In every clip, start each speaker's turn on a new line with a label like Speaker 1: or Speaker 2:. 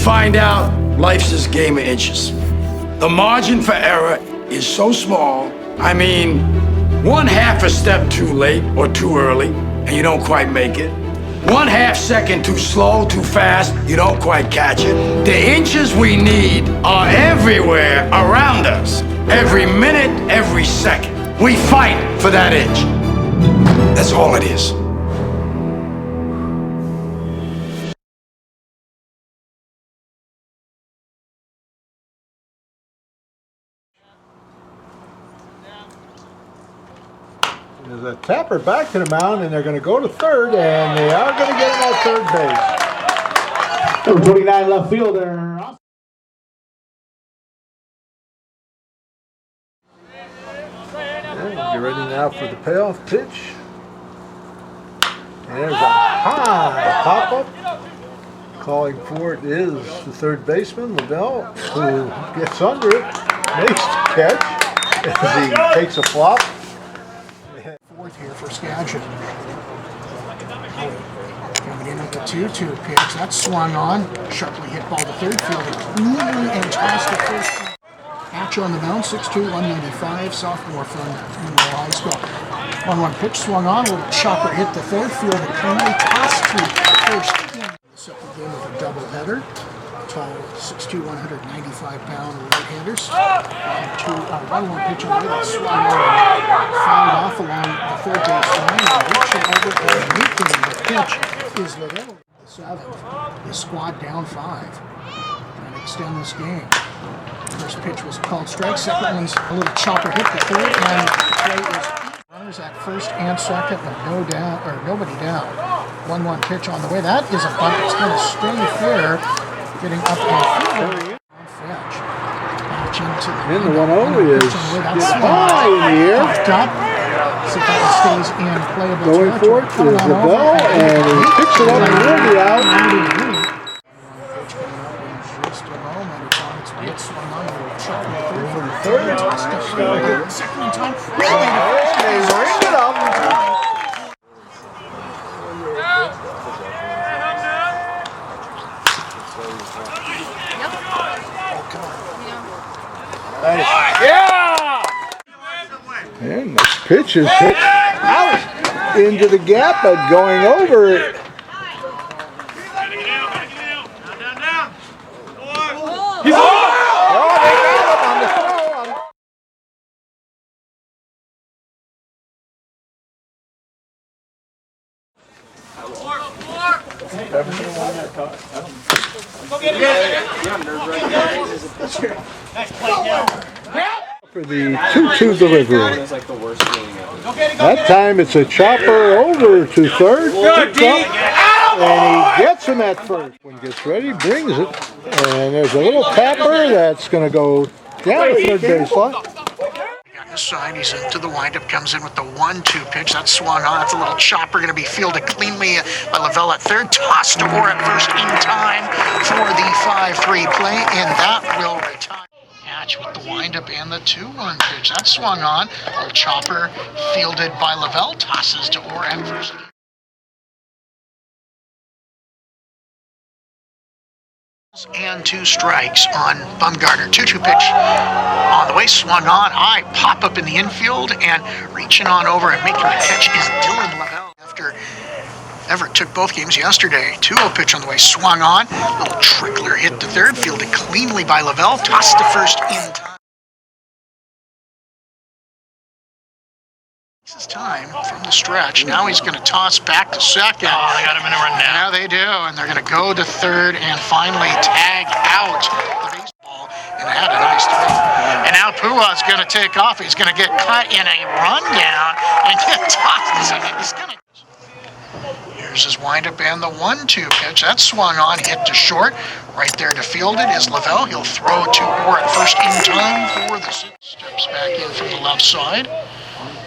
Speaker 1: find out life's this game of inches. The margin for error is so small. I mean, 1/2 a step too late or too early, and you don't quite make it. 1/2 second too slow, too fast, you don't quite catch it. The inches we need are everywhere around us. Every minute, every second. We fight for that inch. That's all it is.
Speaker 2: There's a tapper back to the mound, and they're going to go to third, and they are going to get him at third base.
Speaker 3: Number 29 left fielder.
Speaker 2: Get ready now for the payoff pitch. And there's a high pop-up. Calling for it is the third baseman, LaVelle, who gets under it, makes the catch as he takes a flop.
Speaker 4: Fourth here for Skagit. Coming in with the 2-2 pitch. That's swung on. Sharply hit ball to third field. Cleanly and tossed to first. Hatcher on the mound, 6'2", 195, sophomore from Monroe High School. 1-1 pitch swung on. A little chopper hit the third field and cleanly tossed to first. Second game of a doubleheader. Tall, 6'2", 195-pound right-handers. 1-1 pitch on the way that swung on. Fouled off along the third base line. Reaching over and making the pitch is LaVelle. The seventh. His squad down 5. And extend this game. First pitch was called strike. Second one's a little chopper hit the third, and play is runners at first and second, with nobody down. 1-1 pitch on the way. That is a bunt. It's going to stay fair. Getting up and field. Fetch.
Speaker 2: And the 1-0 is high in the air.
Speaker 4: Up. See if that one stays in playable.
Speaker 2: Going for it is LaVelle, and he picks it up and will be out.
Speaker 4: Second time.
Speaker 2: They ring it up.
Speaker 5: Yeah!
Speaker 2: And the pitch is hit out into the gap, but going over it.
Speaker 5: He's
Speaker 2: Oh, they got him on the throw. For the 2-2 delivery. That time it's a chopper over to third. Picks up, and he gets him at first. When he gets ready, brings it. And there's a little tapper that's going to go down the third baseline.
Speaker 4: On this side, he's into the windup, comes in with the 1-2 pitch. That's swung on. That's a little chopper going to be fielded cleanly by LaVelle at third. Tossed to Orr at first in time for the 5-3 play, and that will retire. Hatch with the windup and the 2-1 pitch. That swung on. A little chopper fielded by LaVelle. Tosses to Orr at first. And 2 strikes on Bumgarner. 2-2 pitch on the way, swung on. High pop up in the infield, and reaching on over and making the catch is Dylan LaVelle. After Everett took both games yesterday. 2-0 pitch on the way, swung on. Little trickler hit to third, fielded cleanly by LaVelle. Tossed to first in time. This is time from the stretch. Now he's going to toss back to second.
Speaker 5: Oh, they got him in a run now.
Speaker 4: Now they do, and they're going to go to third and finally tag out the baseball. And had a nice throw. And now Pua's going to take off. He's going to get cut in a rundown and get tossed. He's going to. Here's his windup and the 1-2 pitch. That swung on, hit to short. Right there to field it is LaVelle. He'll throw to Orr at first in time for the 6. Steps back in from the left side.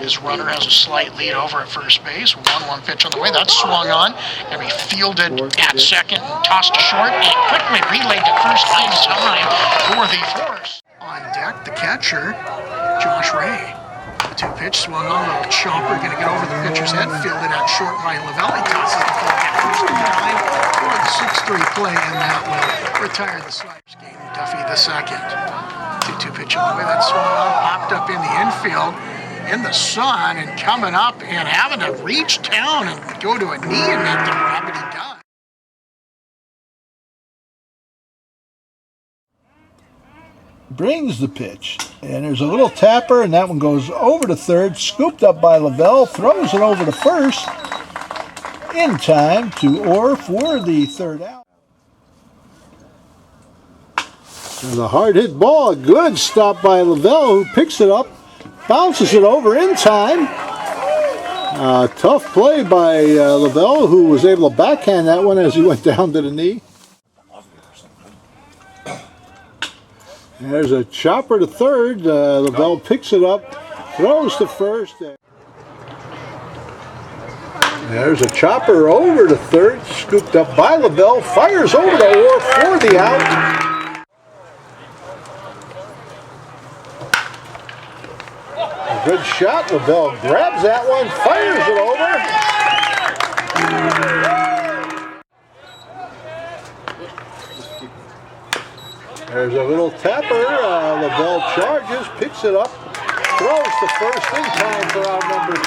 Speaker 4: His runner has a slight lead over at first base. 1-1 pitch on the way. That's swung on. And he fielded at second and tossed to short and quickly relayed to first in time for the force. On deck, the catcher, Josh Ray. 2 pitch swung on, a little chopper, going to get over the pitcher's head, fielded out short by LaVelle. He tosses the ball at first in time for the 6-3 play, and that will retire the Sliders game. Duffy the second. 2-2 pitch on the way. That swung on, popped up in the infield in the sun, and coming up and having to reach down and go to a knee and make the grab, and he does.
Speaker 2: Brings the pitch, and there's a little tapper, and that one goes over to third, scooped up by LaVelle, throws it over to first, in time to Orr for the third out. There's a hard hit ball, a good stop by LaVelle, who picks it up, bounces it over in time. Tough play by LaVelle, who was able to backhand that one as he went down to the knee. There's a chopper to third. LaVelle picks it up, throws to first. There's a chopper over to third, scooped up by LaVelle, fires over to Orr for the out. A good shot. LaVelle grabs that one, fires it over. There's a little tapper. LaVelle charges, picks it up, throws to first in time for out number 2.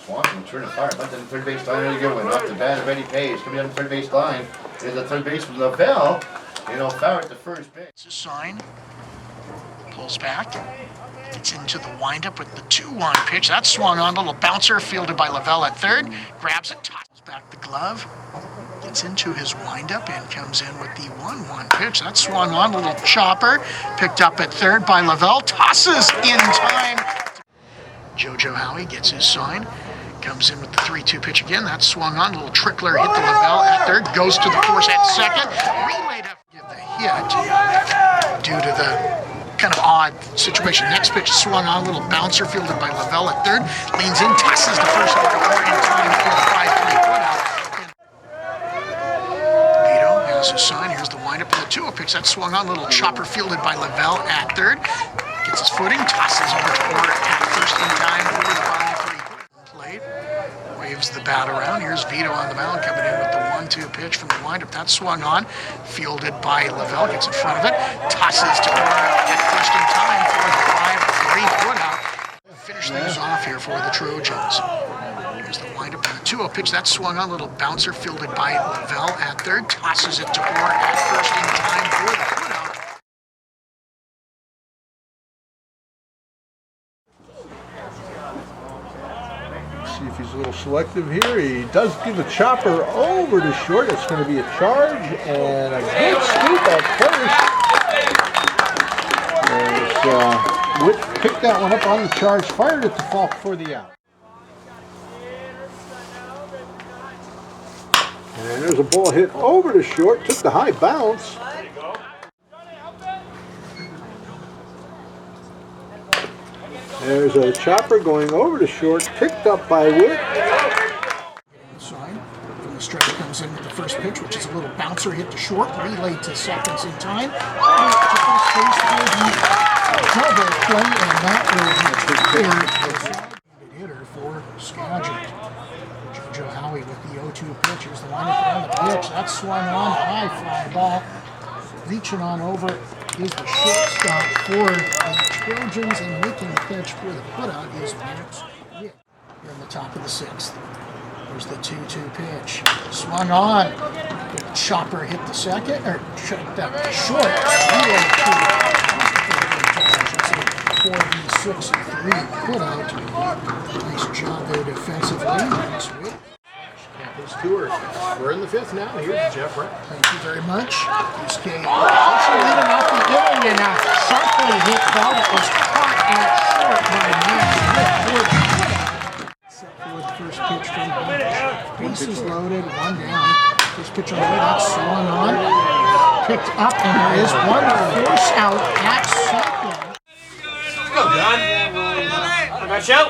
Speaker 3: Swanson turn to fire, but then the third base line really good one. Off the bat, already pays. Coming down the third base line is the third baseman LaVelle. You know, Farrell at the first base.
Speaker 4: It's a sign. Pulls back. Gets into the windup with the 2-1 pitch. That swung on. A little bouncer fielded by LaVelle at third. Grabs it, tosses back the glove. Gets into his windup and comes in with the 1-1 pitch. That swung on. A little chopper. Picked up at third by LaVelle. Tosses in time. JoJo Howie gets his sign. Comes in with the 3-2 pitch again. That swung on. A little trickler hit to LaVelle at third. Goes to the force at second. Relayed up. Give the hit due to the kind of odd situation. Next pitch swung on. A little bouncer fielded by LaVelle at third. Leans in. Tosses the first over in time for the 5-3 putout. Vito has his sign. Here's the windup of the 2-0 pitch. That swung on. A little chopper fielded by LaVelle at third. Gets his footing. Tosses over to Orr at first in time for the 5-3 plate. Waves the bat around. Here's Vito on the mound coming in with the 1-2 pitch from the windup. That swung on. Fielded by LaVelle. Gets in front of it. Tosses to Orr at first in time for the 5-3 putout. Finish things off here for the Trojans. Here's the windup and the 2-0 pitch. That swung on. A little bouncer fielded by LaVelle at third. Tosses it to Orr at first in time for the putout.
Speaker 2: See if he's a little selective here. He does give a chopper over to short. It's going to be a charge and a good scoop at first. Witt picked that one up on the charge, fired it to Falk for the out. And there's a ball hit over to short, took the high bounce. There's a chopper going over to short, picked up by Witt.
Speaker 4: Sign from the stretch comes in with the first pitch, which is a little bouncer hit to short, relayed to seconds in time. To first base for the double play, and that will be hitter for Skagit. JoJo Howie with the 0-2 pitch. Here's the lineup on the pitch. That swung on, high fly ball. Reaching on over is the shortstop for the Trojans, and making the pitch for the putout is Max Witt. Here in the top of the 6th. There's the 2-2 pitch. Swung on. The chopper hit the second, or short. For the 6-3 putout. Nice job there defensively. Max Witt. His tour. We're in the 5th now. Here's Jeff Brett. Thank you very much. This game also leading off the inning, and a sharply hit ball that was caught at short by Max Witt. Set for the first pitch from Bunch. Bases loaded, 1 down. First pitch on the way, that's swung on. Picked up, and there is 1 force out at second.
Speaker 5: Go, John. I got you.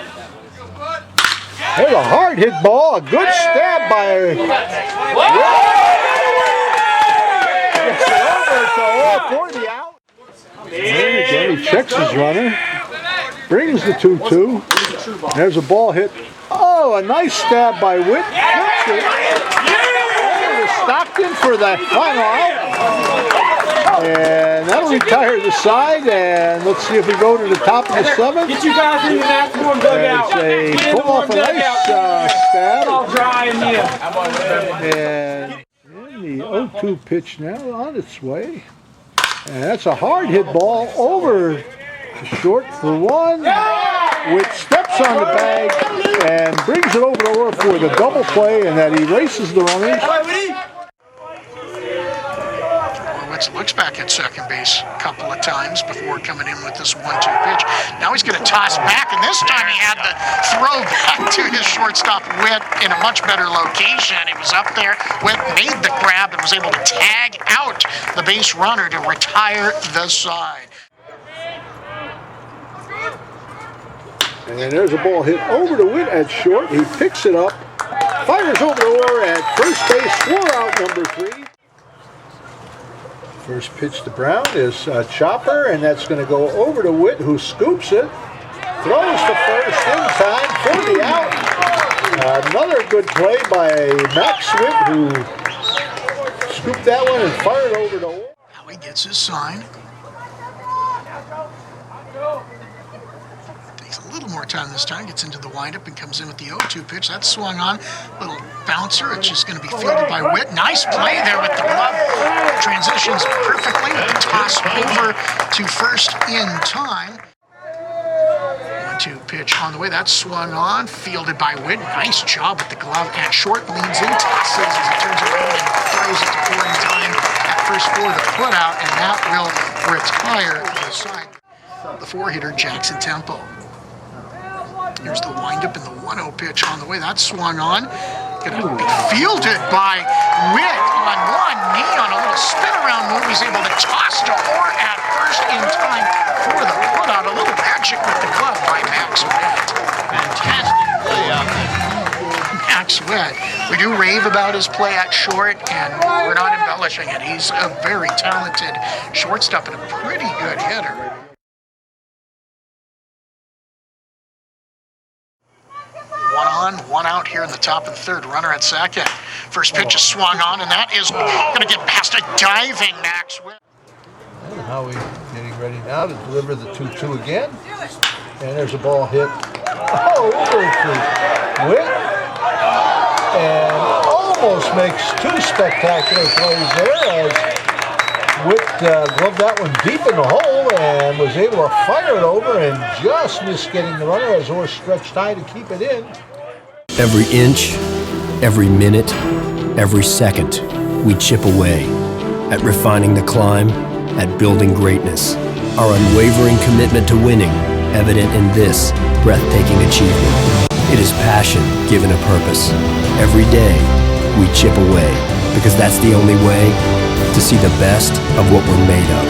Speaker 2: There's a hard hit ball, a good stab by Witt. Gets it over to Orr for the out. checks his runner, brings the 2-2. There's a ball hit. Oh, a nice stab by Witt. Stockton for the final out. And that'll retire the side. And let's see if we go to the top of the 7th.
Speaker 5: Get you guys in the maximum dugout.
Speaker 2: There's a pull off a nice stab.
Speaker 5: All dry in here.
Speaker 2: And the 0-2 pitch now on its way. And that's a hard hit ball over to short for 1. Witt steps on the bag and brings it over to Orr for the double play, and that erases the runners.
Speaker 4: Witt looks back at second base a couple of times before coming in with this 1-2 pitch. Now he's going to toss back, and this time he had to throw back to his shortstop, Witt, in a much better location. It was up there. Witt made the grab and was able to tag out the base runner to retire the side.
Speaker 2: And there's a ball hit over to Witt at short. He picks it up, fires over to Orr at first base, 4 out, number 3. First pitch to Brown is a chopper, and that's going to go over to Witt, who scoops it, throws to first in time for the out. Another good play by Max Witt, who scooped that one and fired over to Orr.
Speaker 4: Now he gets his sign. Takes a little more time this time, gets into the windup and comes in with the 0-2 pitch. That's swung on. Little bouncer. It's just going to be fielded by Witt. Nice play there with the glove. Transitions perfectly with the toss over to first in time. 1-2 pitch on the way. That's swung on. Fielded by Witt. Nice job with the glove at short. Leans in, tosses as he turns it around and throws it to 4 in time at first for the putout, and that will retire the side. The 4-hitter, Jackson Temple. Here's the windup and the 1-0 pitch on the way. That's swung on. Going to be fielded by Witt on one knee on a little spin around move. He's able to toss to Orr at first in time for the putout. A little magic with the glove by Max Witt. Fantastic play out there. Max Witt. We do rave about his play at short, and we're not embellishing it. He's a very talented shortstop and a pretty good hitter. One on, one out here in the top of the 3rd. Runner at second. First pitch is swung on, and that is going to get past a diving Max Witt.
Speaker 2: And Howie getting ready now to deliver the 2-2 again. And there's a ball hit over to Witt. And almost makes 2 spectacular plays there as Witt gloved that one deep in the hole and was able to fire it over and just missed getting the runner as Orr stretched high to keep it in.
Speaker 6: Every inch, every minute, every second, we chip away at refining the climb, at building greatness. Our unwavering commitment to winning, evident in this breathtaking achievement. It is passion given a purpose. Every day, we chip away because that's the only way to see the best of what we're made of.